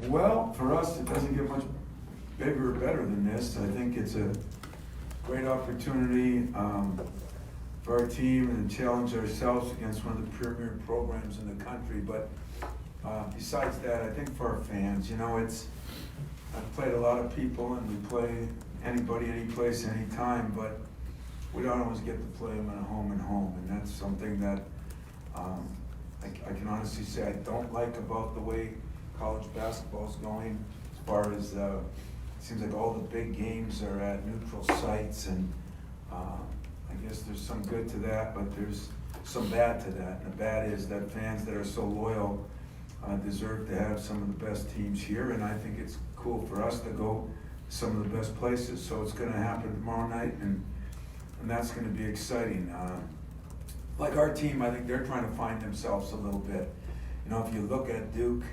Well, for us, it doesn't get much bigger or better than this. I think it's a great opportunity for our team and to challenge ourselves against one of the premier programs in the country. But besides that, I think for our fans, I've played a lot of people and we play anybody, any place, anytime, but we don't always get to play them at home and home. And that's something that I can honestly say I don't like about the way college basketball is going, as far as it seems like all the big games are at neutral sites, and I guess there's some good to that, but there's some bad to that. And the bad is that fans that are so loyal deserve to have some of the best teams here, and I think it's cool for us to go to some of the best places. So it's going to happen tomorrow night, and that's going to be exciting. Like our team, I think they're trying to find themselves a little bit. If you look at Duke,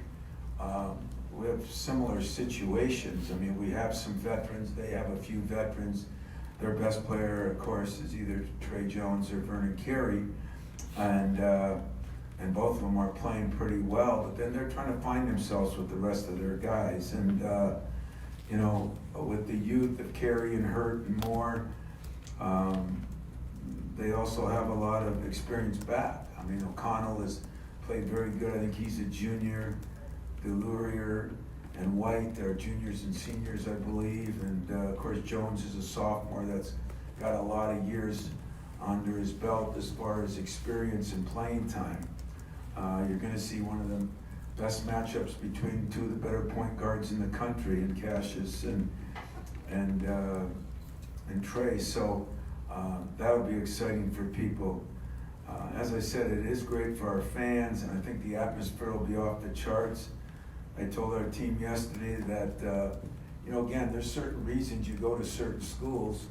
we have similar situations. I mean, we have some veterans, they have a few veterans. Their best player, of course, is either Trey Jones or Vernon Carey, and both of them are playing pretty well, but then they're trying to find themselves with the rest of their guys. And, with the youth of Carey and Hurt and Moore, they also have a lot of experience back. I mean, O'Connell has played very good. I think he's a junior. Delurier and White are juniors and seniors, I believe. And of course, Jones is a sophomore that's got a lot of years under his belt as far as experience and playing time. You're going to see one of the best matchups between two of the better point guards in the country, in Cassius and Trey. So that'll be exciting for people. As I said, it is great for our fans, and I think the atmosphere will be off the charts. I told our team yesterday that, again, there's certain reasons you go to certain schools,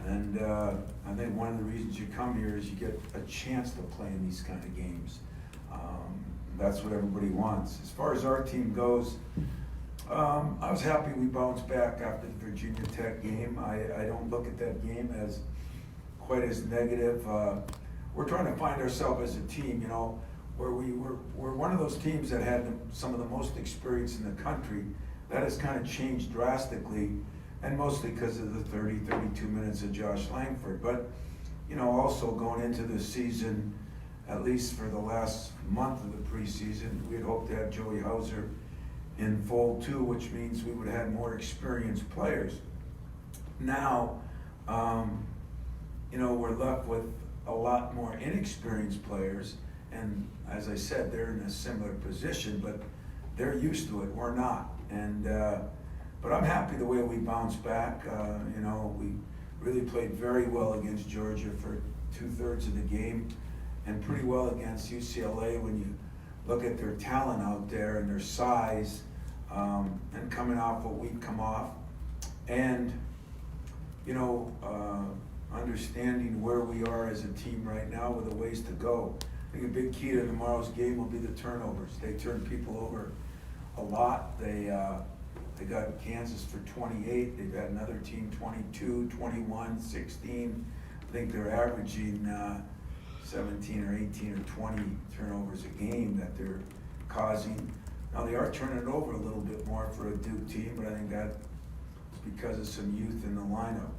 and I think one of the reasons you come here is you get a chance to play in these kind of games. That's what everybody wants. As far as our team goes, I was happy we bounced back after the Virginia Tech game. I don't look at that game as quite as negative. We're trying to find ourselves as a team, where we're one of those teams that had some of the most experience in the country. That has kind of changed drastically, and mostly because of the 32 minutes of Josh Langford. But, also going into the season, at least for the last month of the preseason, we had hoped to have Joey Hauser in fold too, which means we would have had more experienced players. Now, we're left with a lot more inexperienced players, and as I said, they're in a similar position, but they're used to it. We're not. And but I'm happy the way we bounced back. We really played very well against Georgia for 2/3 of the game, and pretty well against UCLA when you look at their talent out there and their size, and coming off what we've come off, and understanding where we are as a team right now with the ways to go. I think a big key to tomorrow's game will be the turnovers. They turn people over a lot. They got Kansas for 28. They've had another team 22, 21, 16. I think they're averaging 17 or 18 or 20 turnovers a game that they're causing. Now they are turning it over a little bit more for a Duke team, but I think that's because of some youth in the lineup.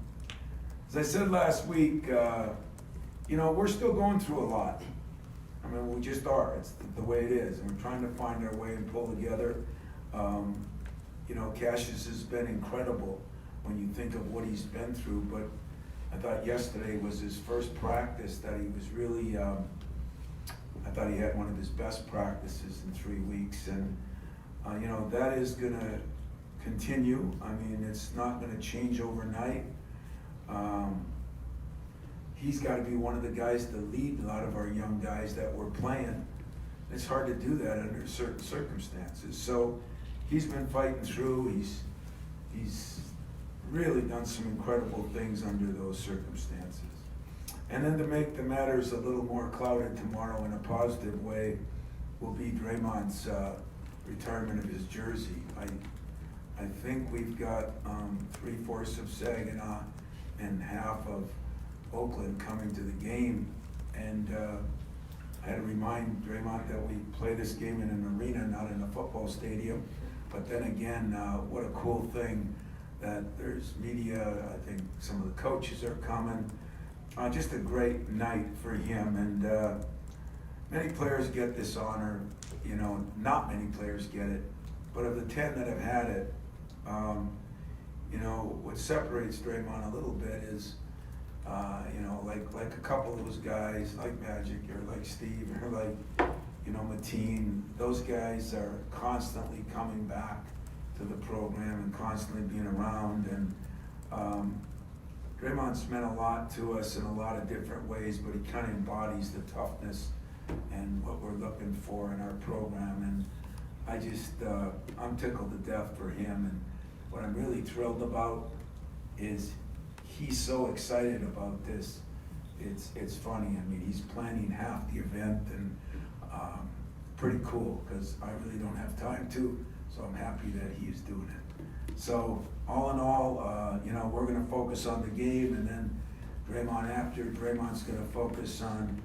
As I said last week, we're still going through a lot. I mean, we just are. It's the way it is, and we're trying to find our way and pull together. Cassius has been incredible when you think of what he's been through, but I thought yesterday was his first practice that he was really, I thought he had one of his best practices in 3 weeks, and that is going to continue. I mean, it's not going to change overnight. He's got to be one of the guys to lead a lot of our young guys that we're playing. It's hard to do that under certain circumstances. So he's been fighting through. He's really done some incredible things under those circumstances. And then to make the matters a little more clouded tomorrow in a positive way will be Draymond's retirement of his jersey. I think we've got 3/4 of Saginaw and half of Oakland coming to the game, and I had to remind Draymond that we play this game in an arena, not in a football stadium. But then again, what a cool thing that there's media. I think some of the coaches are coming. Just a great night for him, and many players get this honor. You know, not many players get it, but of the 10 that have had it, you know, what separates Draymond a little bit is, you know, like a couple of those guys, like Magic or like Steve or like, you know, Mateen. Those guys are constantly coming back to the program and constantly being around. And Draymond's meant a lot to us in a lot of different ways, but he kind of embodies the toughness and what we're looking for in our program. And I just, I'm tickled to death for him. And what I'm really thrilled about is he's so excited about this. It's funny. I mean, he's planning half the event, and pretty cool, because I really don't have time to, so I'm happy that he's doing it. So all in all, you know, we're going to focus on the game, and then Draymond's going to focus on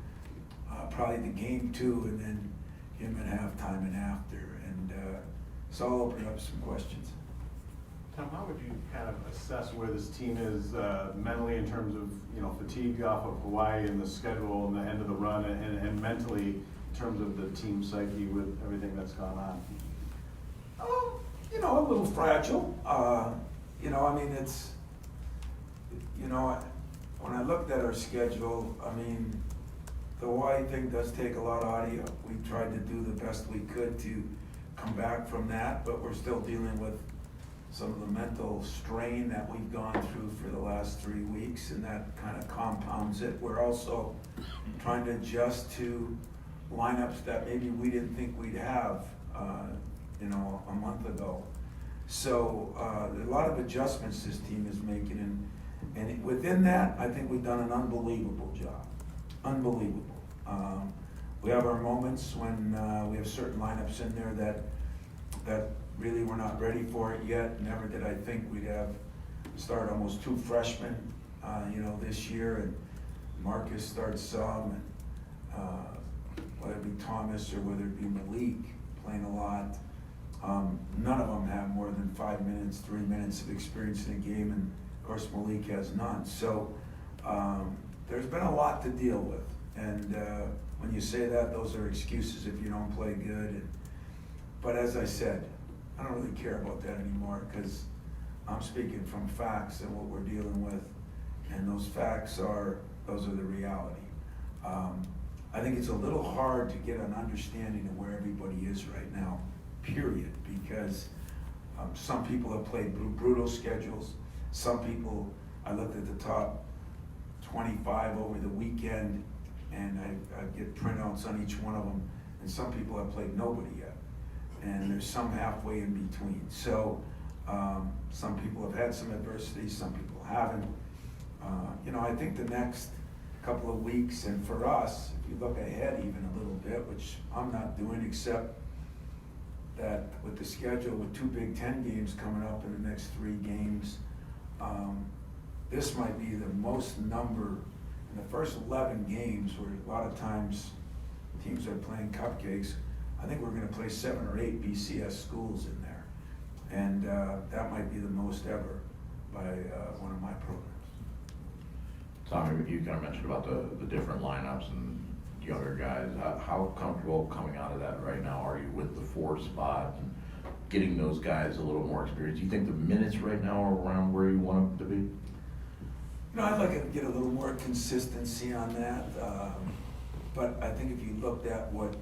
probably the game too, and then him at halftime and after. And so I'll open up some questions. Tom, how would you kind of assess where this team is mentally in terms of, you know, fatigue off of Hawaii and the schedule and the end of the run, and mentally in terms of the team psyche with everything that's gone on? You know, a little fragile. You know, I mean, it's, you know, when I looked at our schedule, I mean, the Hawaii thing does take a lot out of you. We tried to do the best we could to come back from that, but we're still dealing with some of the mental strain that we've gone through for the last 3 weeks, and that kind of compounds it. We're also trying to adjust to lineups that maybe we didn't think we'd have, you know, a month ago. So a lot of adjustments this team is making, and within that, I think we've done an unbelievable job. Unbelievable. We have our moments when we have certain lineups in there that really we're not ready for it yet. Never did I think we'd have start almost 2 freshmen, you know, this year, and Marcus starts some, and whether it be Thomas or whether it be Malik playing a lot. None of them have more than 5 minutes, 3 minutes of experience in a game, and of course Malik has none. So there's been a lot to deal with, and when you say that, those are excuses if you don't play good. But as I said, I don't really care about that anymore, because I'm speaking from facts and what we're dealing with, and those facts are the reality. I think it's a little hard to get an understanding of where everybody is right now, period, because some people have played brutal schedules. Some people, I looked at the top 25 over the weekend, and I get printouts on each one of them, and some people have played nobody yet, and there's some halfway in between. So some people have had some adversity, some people haven't. You know, I think the next couple of weeks, and for us, if you look ahead even a little bit, which I'm not doing, except that with the schedule, with 2 Big Ten games coming up in the next 3 games, this might be the most number in the first 11 games, where a lot of times teams are playing cupcakes. I think we're going to play 7 or 8 BCS schools in there, and that might be the most ever by one of my programs. Tom, you kind of mentioned about the different lineups and younger guys. How comfortable coming out of that right now are you with the 4 spot and getting those guys a little more experience? Do you think the minutes right now are around where you want them to be? You know, I'd like to get a little more consistency on that, but I think if you looked at what,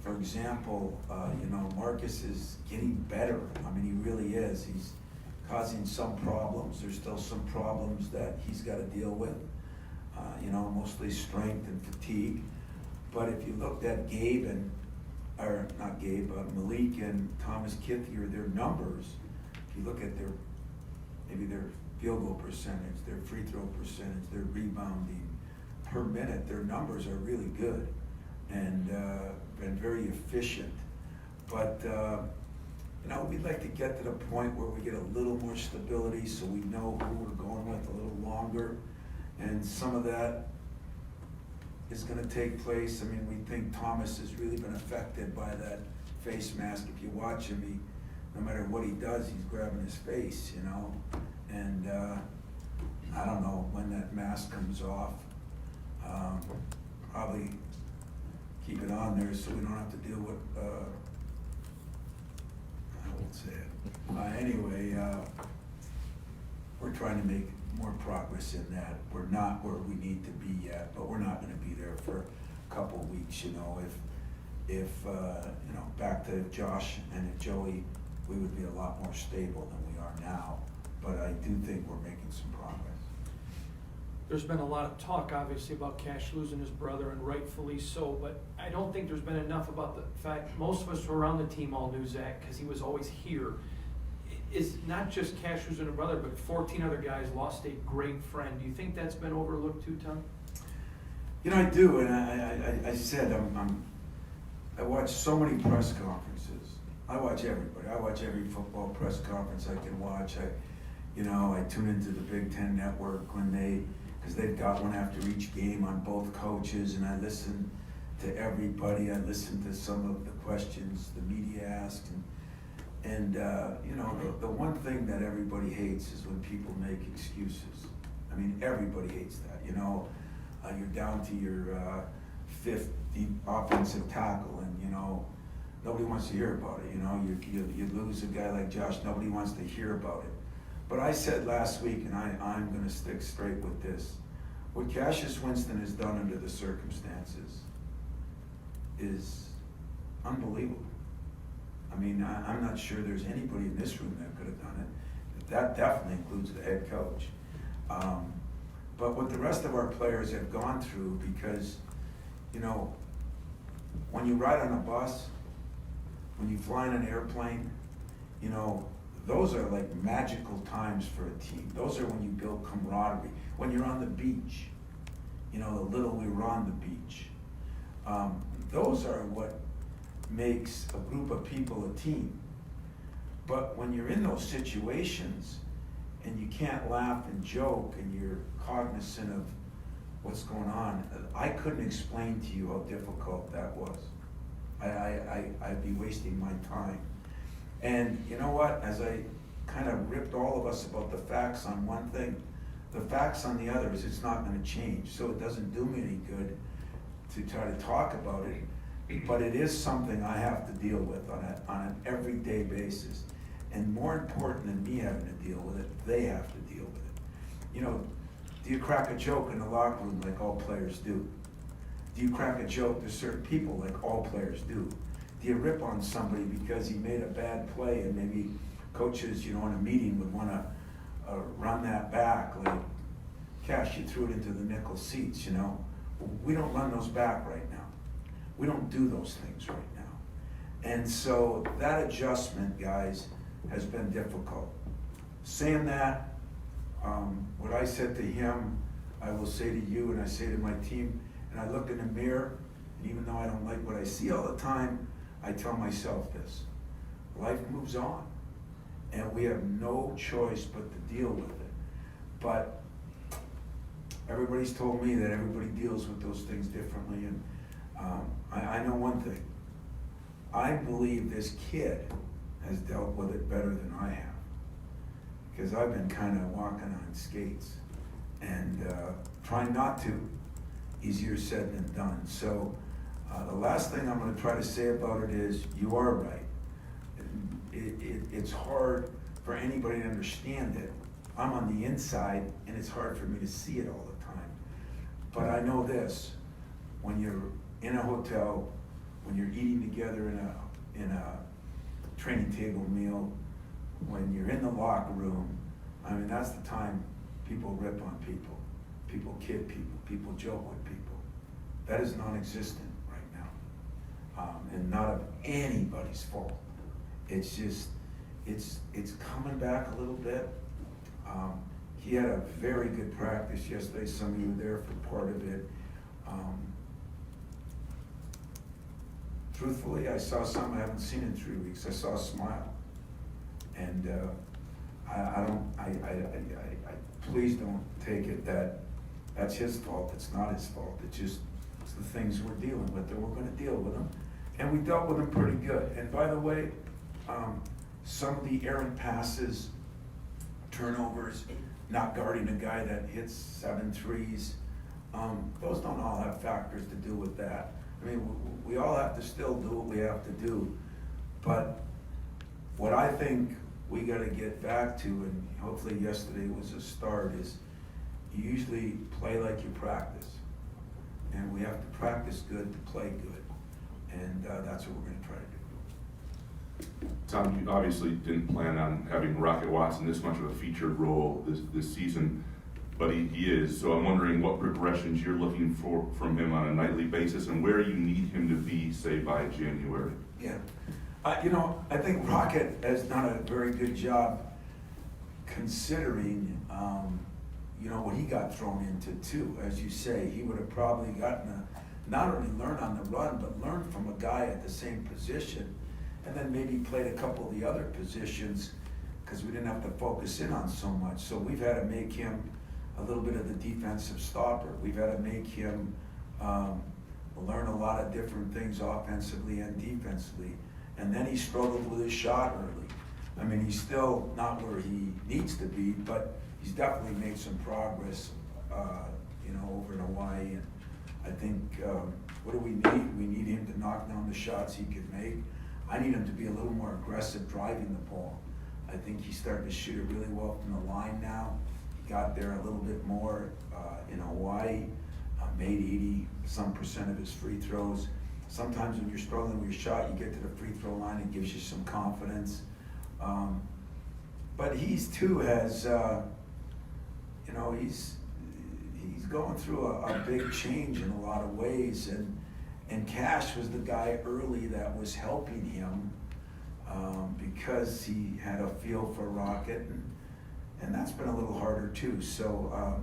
for example, you know, Marcus is getting better. I mean, he really is. He's causing some problems. There's still some problems that he's got to deal with, you know, mostly strength and fatigue. But if you looked at Malik and Thomas Kithier, their numbers, if you look at maybe their field goal percentage, their free throw percentage, their rebounding per minute, their numbers are really good and been very efficient. But you know, we'd like to get to the point where we get a little more stability, so we know who we're going with a little longer, and some of that is going to take place. I mean, we think Thomas has really been affected by that face mask. If you watch him, no matter what he does, he's grabbing his face, you know? And I don't know when that mask comes off. Probably keep it on there so we don't have to deal with, I won't say it. Anyway, we're trying to make more progress in that. We're not where we need to be yet, but we're not gonna be there for a couple of weeks, you know. If you know, back to Josh and Joey, we would be a lot more stable than we are now. But I do think we're making some progress. There's been a lot of talk, obviously, about Cash losing his brother, and rightfully so, but I don't think there's been enough about the fact, most of us who were around the team all knew Zach, because he was always here. It's not just Cash losing a brother, but 14 other guys lost a great friend. Do you think that's been overlooked too, Tom? You know, I do, and I said, I watch so many press conferences. I watch everybody. I watch every football press conference I can watch. I tune into the Big Ten Network because they've got one after each game on both coaches, and I listen to everybody. I listen to some of the questions the media asked, and the one thing that everybody hates is when people make excuses. I mean, everybody hates that. You're down to your fifth deep offensive tackle, and nobody wants to hear about it. You lose a guy like Josh, nobody wants to hear about it. But I said last week, and I'm going to stick straight with this, what Cassius Winston has done under the circumstances is unbelievable. I mean, I'm not sure there's anybody in this room that could have done it. That definitely includes the head coach. But what the rest of our players have gone through, because, when you ride on a bus, when you fly in an airplane, those are like magical times for a team. Those are when you build camaraderie. When you're on the beach, the little we were on the beach. Those are what makes a group of people a team. But when you're in those situations and you can't laugh and joke and you're cognizant of what's going on, I couldn't explain to you how difficult that was. I'd be wasting my time. And you know what? As I kind of ripped all of us about the facts on one thing, the facts on the other is it's not going to change. So it doesn't do me any good to try to talk about it. But it is something I have to deal with on an everyday basis. And more important than me having to deal with it, they have to deal with it. Do you crack a joke in the locker room like all players do? Do you crack a joke to certain people like all players do? Do you rip on somebody because he made a bad play and maybe coaches, in a meeting would want to run that back, like, Cash, you threw it into the nickel seats, We don't run those back right now. We don't do those things right now. And so that adjustment, guys, has been difficult. Saying that, what I said to him, I will say to you, and I say to my team, and I look in the mirror, and even though I don't like what I see all the time, I tell myself this: life moves on, and we have no choice but to deal with it. But everybody's told me that everybody deals with those things differently, and I know one thing. I believe this kid has dealt with it better than I have, because I've been kind of walking on skates and trying not to. Easier said than done. So the last thing I'm going to try to say about it is, you are right. It's hard for anybody to understand it. I'm on the inside, and it's hard for me to see it all the time. But I know this: when you're in a hotel, when you're eating together in a training table meal, when you're in the locker room, that's the time people rip on people. People kid people. People joke with people. That is non-existent right now, and not of anybody's fault. It's just, it's coming back a little bit. He had a very good practice yesterday. Some of you were there for part of it. Truthfully, I saw something I haven't seen in 3 weeks. I saw a smile, and please don't take it that that's his fault. It's not his fault. It's the things we're dealing with, and we're going to deal with them. And we dealt with them pretty good. And by the way, some of the errant passes, turnovers, not guarding a guy that hits 7 threes, those don't all have factors to do with that. I mean, we all have to still do what we have to do, but what I think we gotta get back to, and hopefully yesterday was a start, is you usually play like you practice. And we have to practice good to play good. And that's what we're gonna try to do. Tom, you obviously didn't plan on having Rocket Watson this much of a featured role this season, but he is. So I'm wondering what progressions you're looking for from him on a nightly basis and where you need him to be, say, by January. Yeah. I think Rocket has done a very good job considering, what he got thrown into too. As you say, he would have probably gotten not only learn on the run, but learn from a guy at the same position, and then maybe played a couple of the other positions because we didn't have to focus in on so much. So we've had to make him a little bit of the defensive stopper. We've had to make him learn a lot of different things offensively and defensively. And then he struggled with his shot early. I mean, he's still not where he needs to be, but he's definitely made some progress, over in Hawaii. And I think, what do we need? We need him to knock down the shots he can make. I need him to be a little more aggressive driving the ball. I think he's starting to shoot it really well from the line now. He got there a little bit more in Hawaii, made 80% of his free throws. Sometimes when you're struggling with your shot, you get to the free throw line, it gives you some confidence. But he's too has, he's going through a big change in a lot of ways, and Cash was the guy early that was helping him because he had a feel for Rocket, and that's been a little harder too. So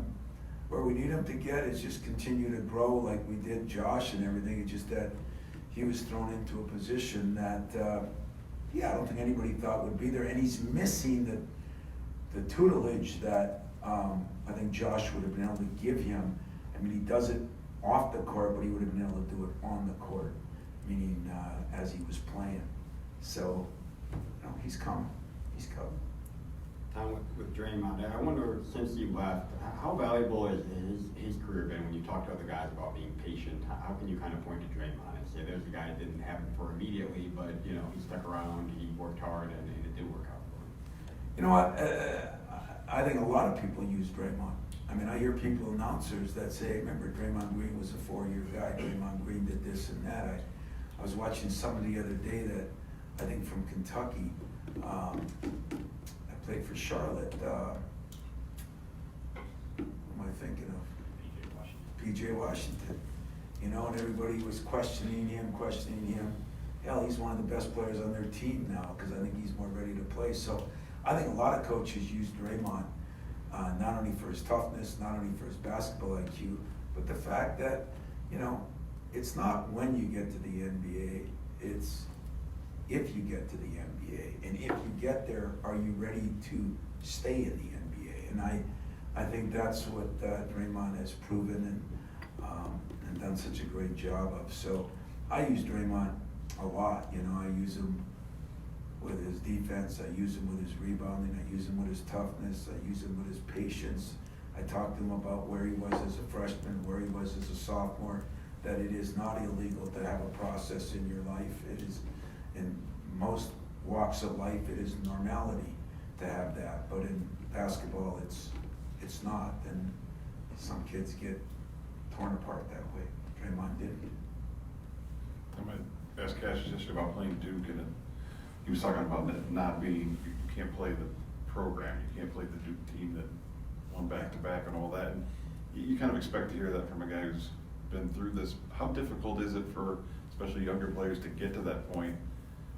where we need him to get is just continue to grow like we did Josh and everything. It's just that he was thrown into a position that, I don't think anybody thought would be there, and he's missing the tutelage that I think Josh would have been able to give him. I mean, he does it off the court, but he would have been able to do it on the court, meaning as he was playing. So, he's coming. He's coming. Tom, with Draymond, I wonder, since you left, how valuable has his career been when you talk to other guys about being patient? How can you kind of point to Draymond and say there's a guy that didn't have it for immediately, but he stuck around, he worked hard, and it did work out for him? You know what? I think a lot of people use Draymond. I mean, I hear people, announcers, that say, remember, Draymond Green was a 4-year guy. Draymond Green did this and that. I was watching somebody the other day that, I think from Kentucky, played for Charlotte. Who am I thinking of? PJ Washington. And everybody was questioning him. Hell, he's one of the best players on their team now because I think he's more ready to play. So I think a lot of coaches use Draymond, not only for his toughness, not only for his basketball IQ, but the fact that, it's not when you get to the NBA, it's if you get to the NBA. And if you get there, are you ready to stay in the NBA? And I think that's what Draymond has proven and done such a great job of. So I use Draymond a lot. I use him with his defense, I use him with his rebounding, I use him with his toughness, I use him with his patience. I talked to him about where he was as a freshman, where he was as a sophomore, that it is not illegal to have a process in your life. It is, in most walks of life, it is normality to have that, but in basketball it's not, and some kids get torn apart that way. Draymond didn't. I'm going to ask Cash just about playing Duke, and he was talking about not being, you can't play the program, you can't play the Duke team that won back-to-back and all that. And you kind of expect to hear that from a guy who's been through this. How difficult is it for especially younger players to get to that point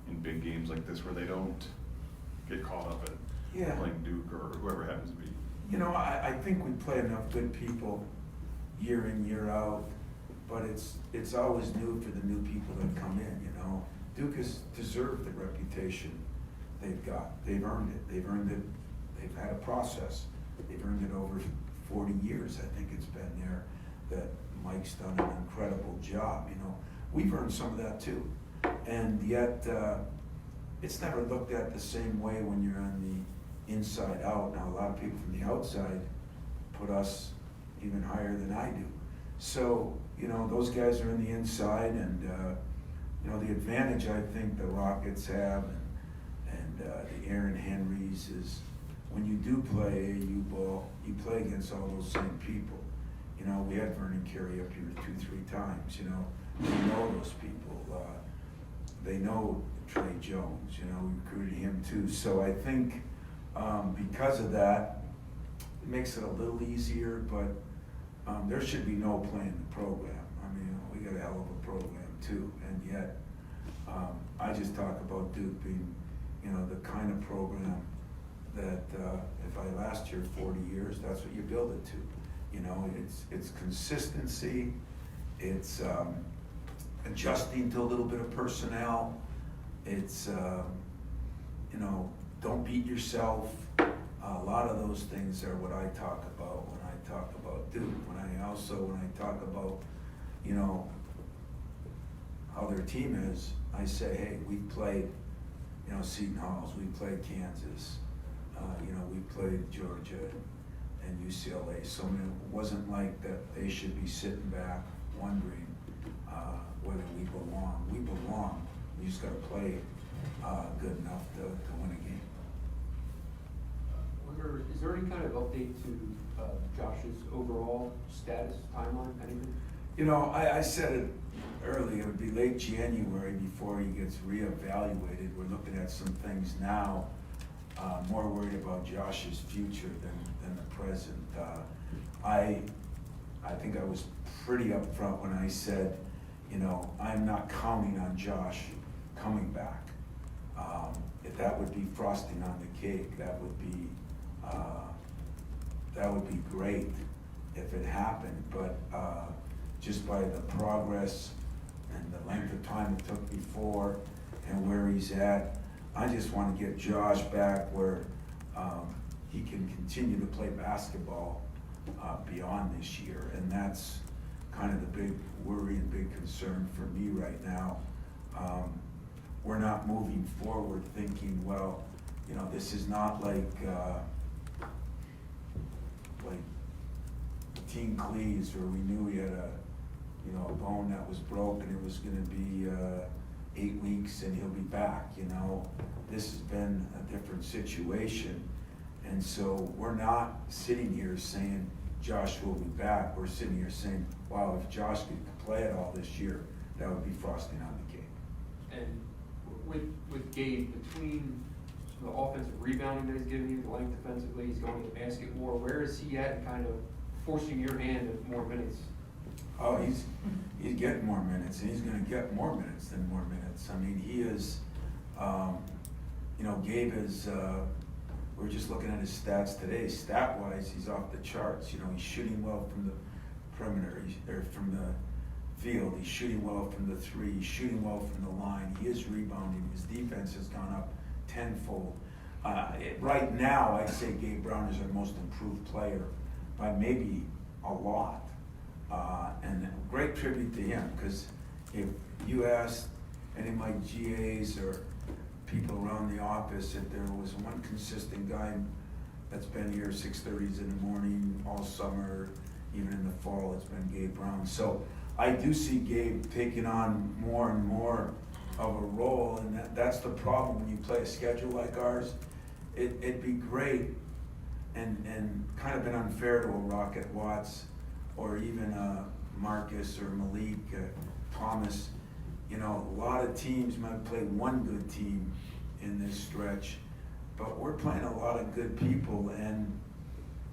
in big games like this where they don't get caught up at playing Duke or whoever happens to be? I think we play enough good people year in, year out, but it's always new for the new people that come in, Duke has deserved the reputation they've got. They've earned it. They've earned it. They've had a process. They've earned it over 40 years. I think it's been there that Mike's done an incredible job. We've earned some of that too. And yet, it's never looked at the same way when you're on the inside out. Now, a lot of people from the outside put us even higher than I do. So, you know, those guys are in the inside, and, you know, the advantage I think the Rockets have and the Aaron Henrys is when you do play AAU ball, you play against all those same people. You know, we had Vernon Carey up here 2-3 times, you know. We know those people. They know Trey Jones, you know, we recruited him too. So I think because of that, it makes it a little easier, but there should be no play in the program. I mean, we got a hell of a program too, and yet I just talk about Duke being, you know, the kind of program that if I last here 40 years, that's what you build it to. You know, it's consistency, it's adjusting to a little bit of personnel, it's, you know, don't beat yourself. A lot of those things are what I talk about when I talk about Duke. When I talk about, you know, how their team is, I say, hey, we've played, you know, Seton Halls, we played Kansas, you know, we played Georgia and UCLA. So I mean, it wasn't like that they should be sitting back wondering whether we belong. We belong. We just got to play good enough to win a game. Is there any kind of update to Josh's overall status, timeline, anything? You know, I said it early, it would be late January before he gets reevaluated. We're looking at some things now, more worried about Josh's future than the present. I think I was pretty upfront when I said, you know, I'm not counting on Josh coming back. If that would be frosting on the cake, that would be great if it happened, but just by the progress and the length of time it took before and where he's at, I just want to get Josh back where he can continue to play basketball beyond this year, and that's kind of the big worry and big concern for me right now. We're not moving forward thinking, well, you know, this is not like Team Cleves where we knew he had a bone that was broken. It was going to be 8 weeks and he'll be back. You know, this has been a different situation, and so we're not sitting here saying Josh will be back. We're sitting here saying, wow, if Josh could play it all this year, that would be frosting on the cake. And with Gabe, between the offensive rebounding that he's giving you, the length defensively, he's going to the basket more. Where is he at in kind of forcing your hand at more minutes? Oh, he's getting more minutes, and he's going to get more minutes than more minutes. I mean, he is, you know, Gabe is, we're just looking at his stats today. Stat-wise, he's off the charts. You know, he's shooting well from the perimeter, or from the field. He's shooting well from the three. He's shooting well from the line. He is rebounding. His defense has gone up tenfold. Right now, I'd say Gabe Brown is our most improved player by maybe a lot. And great tribute to him, because if you asked any of my GAs or people around the office if there was one consistent guy that's been here 6:30s in the morning all summer, even in the fall, it's been Gabe Brown. So I do see Gabe taking on more and more of a role, and that's the problem when you play a schedule like ours. It'd be great and kind of been unfair to a Rocket Watts or even Marcus or Malik, Thomas. You know, a lot of teams might play one good team in this stretch, but we're playing a lot of good people, and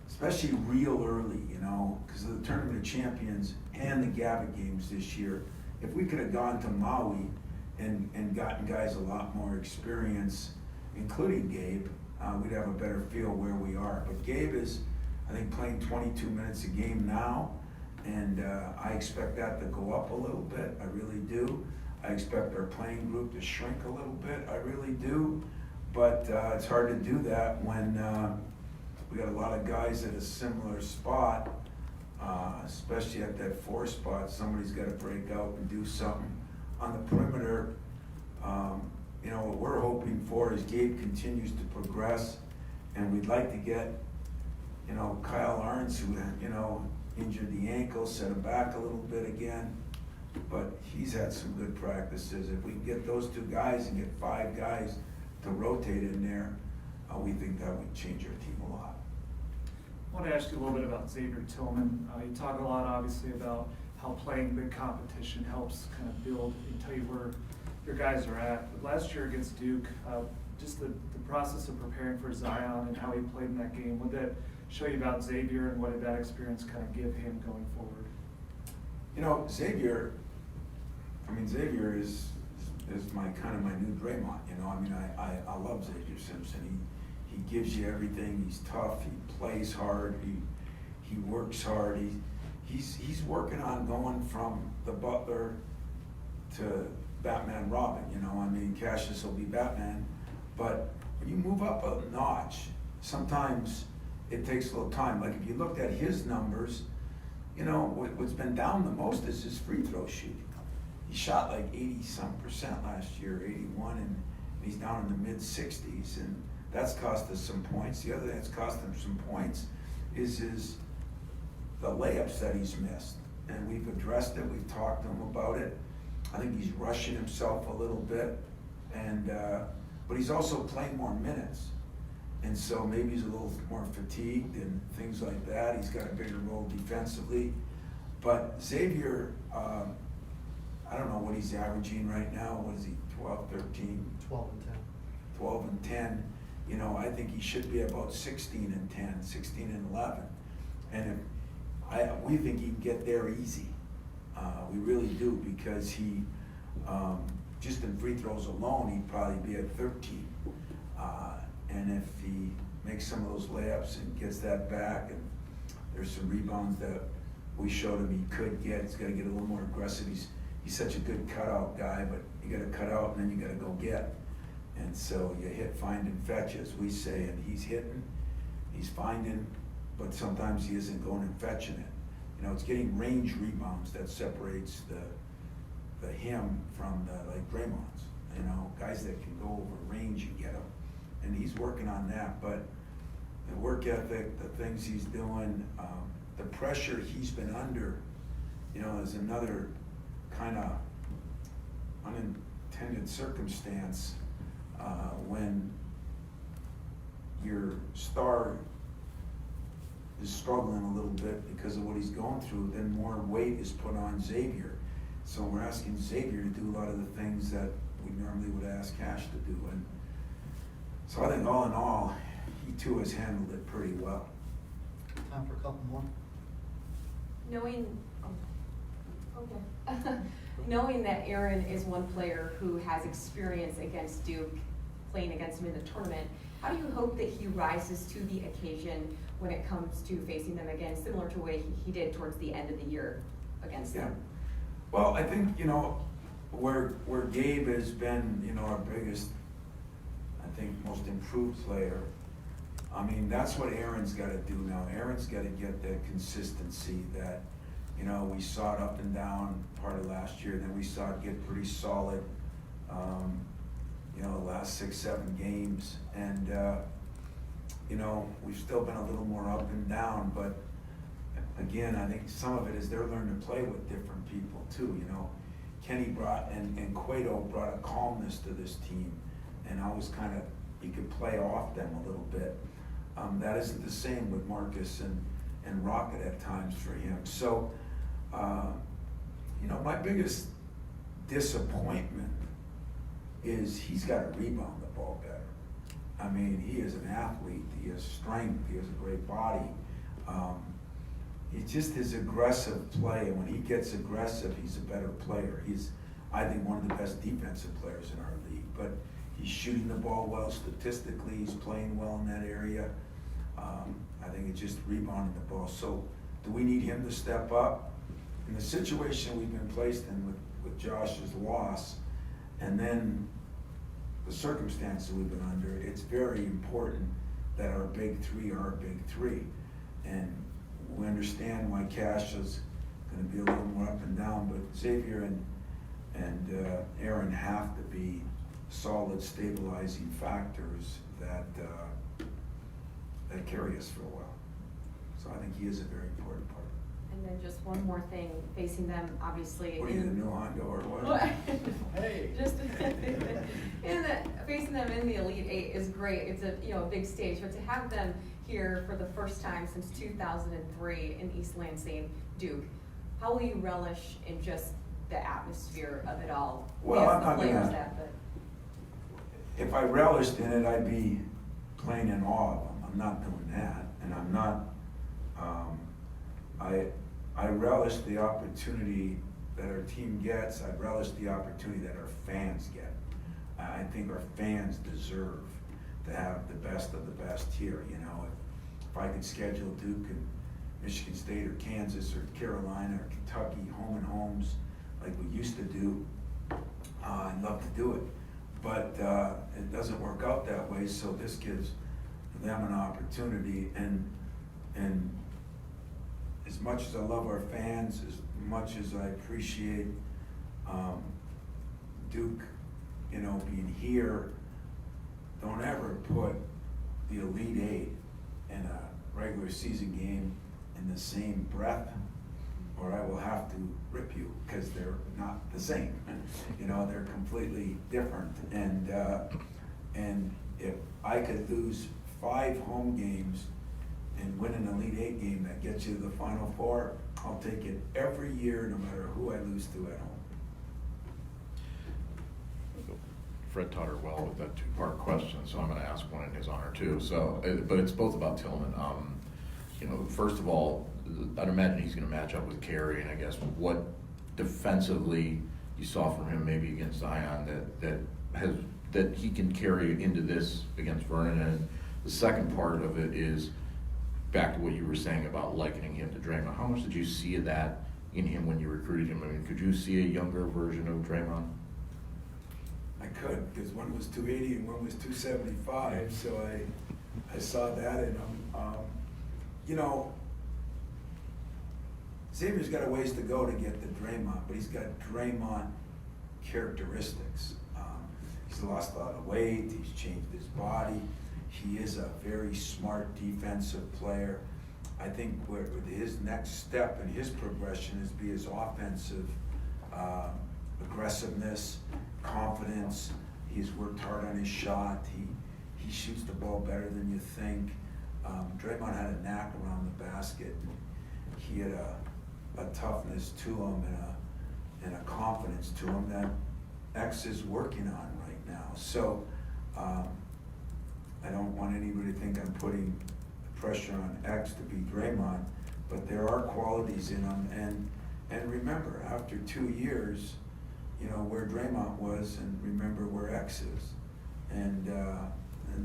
especially real early, you know, because of the Tournament of Champions and the Gavitt games this year. If we could have gone to Maui and gotten guys a lot more experience, including Gabe, we'd have a better feel where we are. But Gabe is, I think, playing 22 minutes a game now, and I expect that to go up a little bit. I really do. I expect our playing group to shrink a little bit. I really do. But it's hard to do that when we got a lot of guys at a similar spot, especially at that 4 spot. Somebody's got to break out and do something. On the perimeter, you know, what we're hoping for is Gabe continues to progress, and we'd like to get, you know, Kyle Arns, who, you know, injured the ankle, set him back a little bit again, but he's had some good practices. If we can get those two guys and get 5 guys to rotate in there, we think that would change our team a lot. I want to ask you a little bit about Xavier Tillman. You talk a lot, obviously, about how playing big competition helps kind of build and tell you where your guys are at. But last year against Duke, just the process of preparing for Zion and how he played in that game, would that show you about Xavier, and what did that experience kind of give him going forward? You know, Xavier is my kind of my new Draymond. You know, I mean, I love Xavier Simpson. He gives you everything. He's tough. He plays hard. He works hard. He's working on going from the Butler to Batman Robin. You know, I mean, Cassius will be Batman, but when you move up a notch, sometimes it takes a little time. Like if you looked at his numbers, you know, what's been down the most is his free throw shooting. He shot like 80-some% last year, 81, and he's down in the mid-60s, and that's cost us some points. The other thing that's cost him some points is the layups that he's missed, and we've addressed it. We've talked to him about it. I think he's rushing himself a little bit, and but he's also playing more minutes, and so maybe he's a little more fatigued and things like that. He's got a bigger role defensively, but Xavier, I don't know what he's averaging right now. What is he, 12, 13? 12 and 10. 12 and 10. You know, I think he should be about 16 and 10, 16 and 11. And we think he can get there easy. We really do, because he, just in free throws alone, he'd probably be at 13. And if he makes some of those layups and gets that back, and there's some rebounds that we showed him he could get, he's got to get a little more aggressive. He's such a good cutout guy, but you got to cut out and then you got to go get. And so you hit, find, and fetch, as we say, and he's hitting, he's finding, but sometimes he isn't going and fetching it. You know, it's getting range rebounds that separates the him from the, like, Draymond's. You know, guys that can go over range and get them. And he's working on that, but the work ethic, the things he's doing, the pressure he's been under, you know, is another kind of unintended circumstance when your star is struggling a little bit because of what he's going through, then more weight is put on Xavier. So we're asking Xavier to do a lot of the things that we normally would ask Cash to do. And so I think all in all, he too has handled it pretty well. Time for a couple more. Knowing that Aaron is one player who has experience against Duke, playing against him in the tournament, how do you hope that he rises to the occasion when it comes to facing them again, similar to the way he did towards the end of the year against them? Well, I think, you know, where Gabe has been, you know, our biggest, I think, most improved player, I mean, that's what Aaron's got to do now. Aaron's got to get that consistency that, you know, we saw it up and down part of last year, then we saw it get pretty solid, you know, the last 6, 7 games. And, you know, we've still been a little more up and down, but again, I think some of it is they're learning to play with different people too, you know. Kenny brought, and Cueto brought a calmness to this team, and always kind of, you could play off them a little bit. That isn't the same with Marcus and Rocket at times for him. So, you know, my biggest disappointment is he's got to rebound the ball better. I mean, he is an athlete, he has strength, he has a great body. It's just his aggressive play, and when he gets aggressive, he's a better player. He's, I think, one of the best defensive players in our league, but he's shooting the ball well statistically, he's playing well in that area. I think it's just rebounding the ball. So do we need him to step up? In the situation we've been placed in with Josh's loss, and then the circumstances we've been under, it's very important that our big three are our big three. And we understand why Cash is going to be a little more up and down, but Xavier and Aaron have to be solid stabilizing factors that carry us for a while. So I think he is a very important part. And then just one more thing, facing them obviously. What are you, the new Hondo or what? Hey. Just facing them in the Elite Eight is great. It's a big stage, but to have them here for the first time since 2003 in East Lansing, Duke, how will you relish in just the atmosphere of it all? Well, Yes, I'm the not players gonna- that, but If I relished in it, I'd be playing in awe of them. I'm not doing that, and I'm not. I relish the opportunity that our team gets. I relish the opportunity that our fans get. I think our fans deserve to have the best of the best here. If I could schedule Duke and Michigan State or Kansas or Carolina or Kentucky home and homes like we used to do, I'd love to do it. But it doesn't work out that way, so this gives them an opportunity. And as much as I love our fans, as much as I appreciate Duke, being here, don't ever put the Elite Eight and a regular season game in the same breath, or I will have to rip you, because they're not the same. They're completely different. And if I could lose 5 home games and win an Elite Eight game that gets you to the Final Four, I'll take it every year, no matter who I lose to at home. Fred taught her well with that 2-part question, so I'm gonna ask one in his honor too. So, but it's both about Tillman. First of all, I'd imagine he's gonna match up with Carey, and I guess what defensively you saw from him maybe against Zion that he can carry into this against Vernon. And the second part of it is back to what you were saying about likening him to Draymond. How much did you see of that in him when you recruited him? I mean, could you see a younger version of Draymond? I could, because one was 280 and one was 275, so I saw that in him. Xavier's got a ways to go to get to Draymond, but he's got Draymond characteristics. He's lost a lot of weight, he's changed his body, he is a very smart defensive player. I think with his next step in his progression is be his offensive aggressiveness, confidence. He's worked hard on his shot. He shoots the ball better than you think. Draymond had a knack around the basket. He had a toughness to him and a confidence to him that X is working on right now. So I don't want anybody to think I'm putting pressure on X to be Draymond, but there are qualities in him. And remember, after 2 years, where Draymond was, and remember where X is. And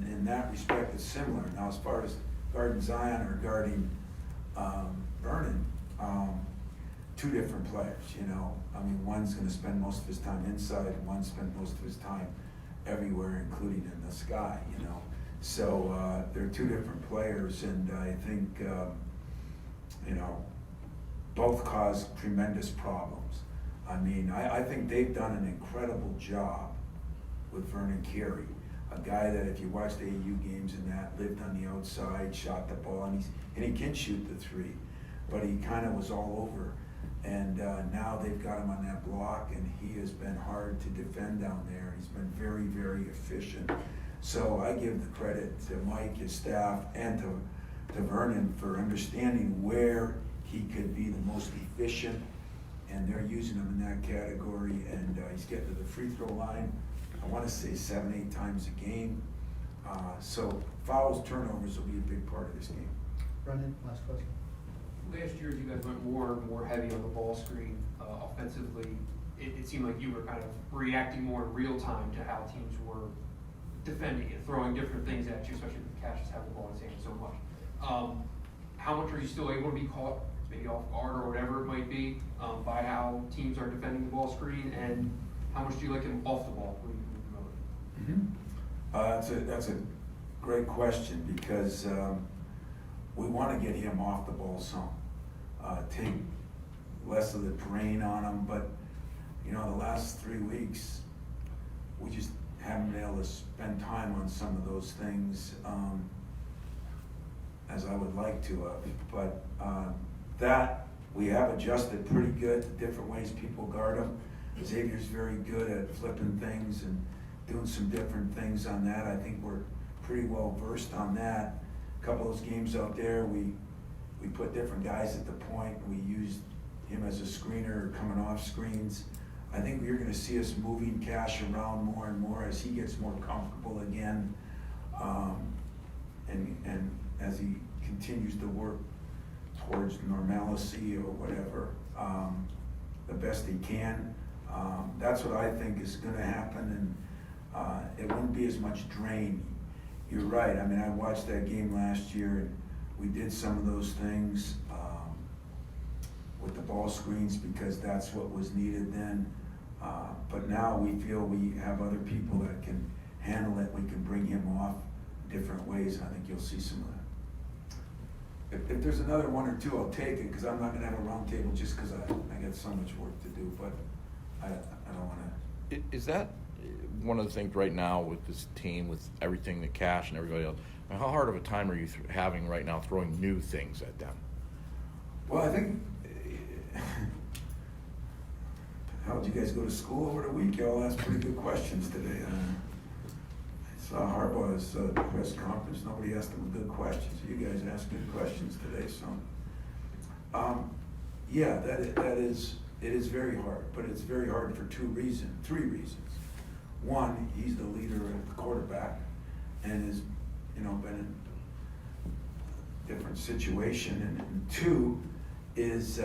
in that respect, it's similar. Now, as far as guarding Zion or guarding Vernon, 2 different players, one's going to spend most of his time inside, and one spent most of his time everywhere, including in the sky, So they're 2 different players, and I think, both cause tremendous problems. I think they've done an incredible job with Vernon Carey, a guy that if you watched the AU games and that lived on the outside, shot the ball, and he can shoot the 3, but he kind of was all over. And now they've got him on that block, and he has been hard to defend down there. He's been very, very efficient. So I give the credit to Mike, his staff, and to Vernon for understanding where he could be the most efficient, and they're using him in that category. And he's getting to the free throw line, I want to say 7-8 times a game. So fouls, turnovers will be a big part of this game. Brendan, last question. Last year, as you guys went more and more heavy on the ball screen offensively, it seemed like you were kind of reacting more in real time to how teams were defending it, throwing different things at you, especially with Cassius having the ball in his hand so much. How much are you still able to be caught, maybe off guard or whatever it might be, by how teams are defending the ball screen, and how much do you like him off the ball when you promote it? That's a great question, because we want to get him off the ball some, take less of the drain on him. But the last 3 weeks, we just haven't been able to spend time on some of those things, as I would like to have, but, that, we have adjusted pretty good to different ways people guard them. Xavier's very good at flipping things and doing some different things on that. I think we're pretty well versed on that. A couple of those games out there, we put different guys at the point. We used him as a screener coming off screens. I think you're gonna see us moving Cash around more and more as he gets more comfortable again. And as he continues to work towards normalcy or whatever, the best he can. That's what I think is gonna happen, and it wouldn't be as much drain. You're right, I mean, I watched that game last year, and we did some of those things with the ball screens because that's what was needed then. But now we feel we have other people that can handle it. We can bring him off different ways. I think you'll see some of that. If there's another one or two, I'll take it, because I'm not gonna have a round table just because I got so much work to do, but I don't wanna. Is that one of the things right now with this team, with everything, the Cash and everybody else? How hard of a time are you having right now throwing new things at them? Well, I think, how'd you guys go to school over the week? Y'all asked pretty good questions today. I saw Harbaugh's press conference, nobody asked him a good question, so you guys asked good questions today, so. Yeah, it is very hard, but it's very hard for three reasons. One, he's the leader at the quarterback and has, been in a different situation. And two is,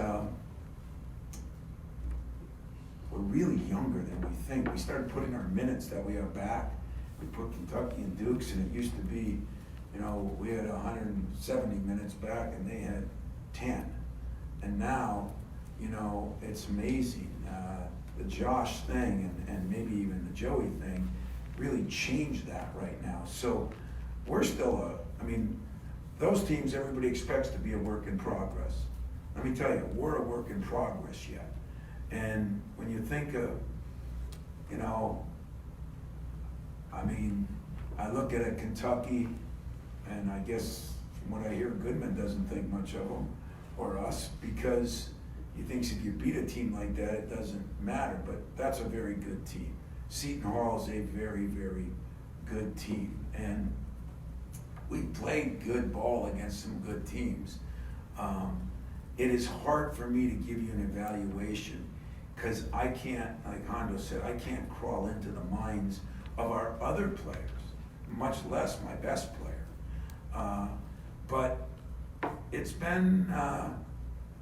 we're really younger than we think. We started putting our minutes that we have back. We put Kentucky and Dukes, and it used to be, we had 170 minutes back and they had 10. And now, it's amazing. The Josh thing and maybe even the Joey thing really changed that right now. So we're still those teams, everybody expects to be a work in progress. Let me tell you, we're a work in progress yet. And when you think of, I look at Kentucky, and I guess from what I hear, Goodman doesn't think much of them or us, because he thinks if you beat a team like that, it doesn't matter. But that's a very good team. Seton Hall is a very, very good team, and we played good ball against some good teams. It is hard for me to give you an evaluation because I can't, like Hondo said, I can't crawl into the minds of our other players, much less my best player. But it's been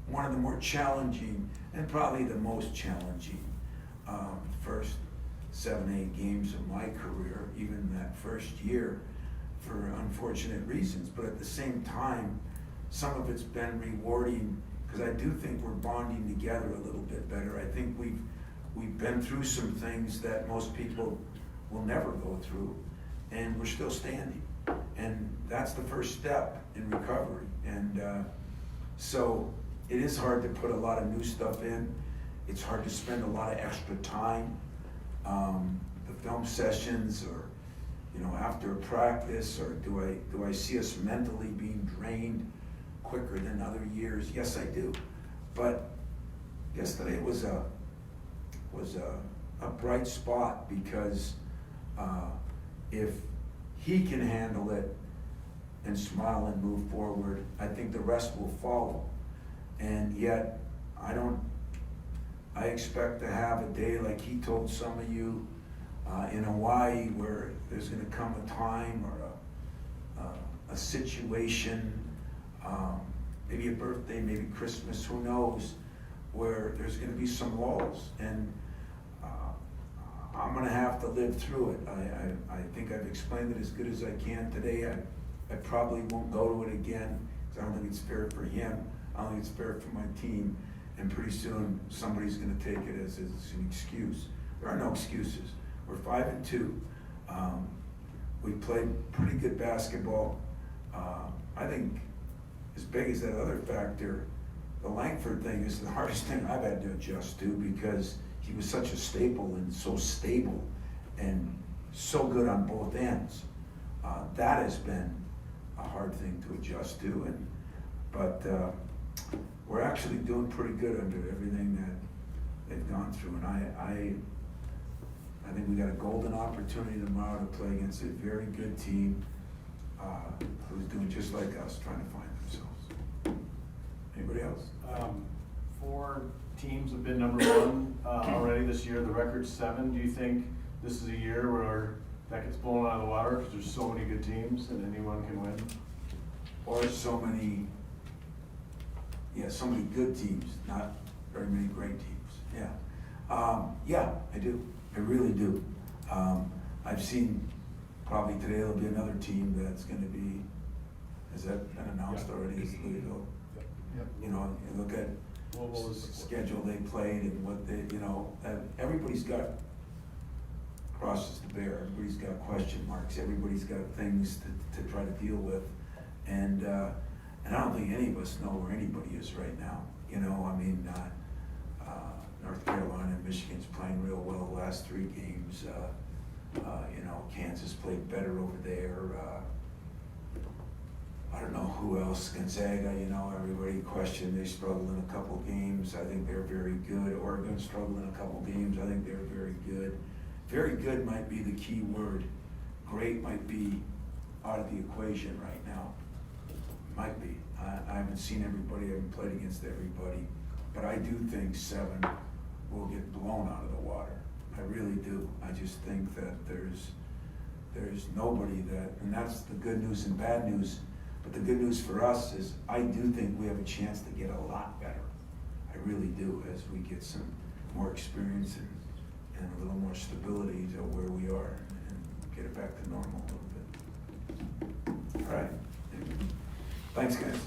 one of the more challenging and probably the most challenging first 7-8 games of my career, even that first year, for unfortunate reasons. But at the same time, some of it's been rewarding because I do think we're bonding together a little bit better. I think we've been through some things that most people will never go through, and we're still standing. And that's the first step in recovery. And so it is hard to put a lot of new stuff in. It's hard to spend a lot of extra time. The film sessions, or after a practice, or do I see us mentally being drained quicker than other years? Yes, I do. But yesterday was a bright spot because if he can handle it and smile and move forward, I think the rest will follow. And yet, I expect to have a day like he told some of you in Hawaii, where there's gonna come a time or a situation, maybe a birthday, maybe Christmas, who knows, where there's gonna be some lulls. And I'm gonna have to live through it. I think I've explained it as good as I can today. I probably won't go to it again, because I don't think it's fair for him. I don't think it's fair for my team. And pretty soon, somebody's gonna take it as an excuse. There are no excuses. We're 5-2. We played pretty good basketball. I think as big as that other factor, the Langford thing is the hardest thing I've had to adjust to, because he was such a staple and so stable, and so good on both ends. That has been a hard thing to adjust to, but we're actually doing pretty good under everything that they've gone through, and I think we got a golden opportunity tomorrow to play against a very good team who's doing just like us, trying to find themselves. Anybody else? 4 teams have been number 1 already this year, the record's 7. Do you think this is a year where that gets blown out of the water because there's so many good teams and anyone can win? Or so many good teams, not very many great teams, yeah. Yeah, I do, I really do. I've seen, probably today there'll be another team that's gonna be, has that been announced already, is Louisville? You know, you look at Louisville is- schedule they played and what they, you know, everybody's got crosses to bear, everybody's got question marks, everybody's got things to try to deal with. And I don't think any of us know where anybody is right now. You know, I mean, North Carolina and Michigan's playing real well the last 3 games. You know, Kansas played better over there. I don't know who else. Gonzaga, you know, everybody questioned. They struggled in a couple games. I think they're very good. Oregon struggled in a couple games. I think they're very good. Very good might be the key word. Great might be out of the equation right now. Might be. I haven't seen everybody, I haven't played against everybody, but I do think 7 will get blown out of the water. I really do. I just think that there's nobody that, and that's the good news and bad news, but the good news for us is I do think we have a chance to get a lot better. I really do, as we get some more experience and a little more stability to where we are and get it back to normal a little bit. All right. Thanks, guys.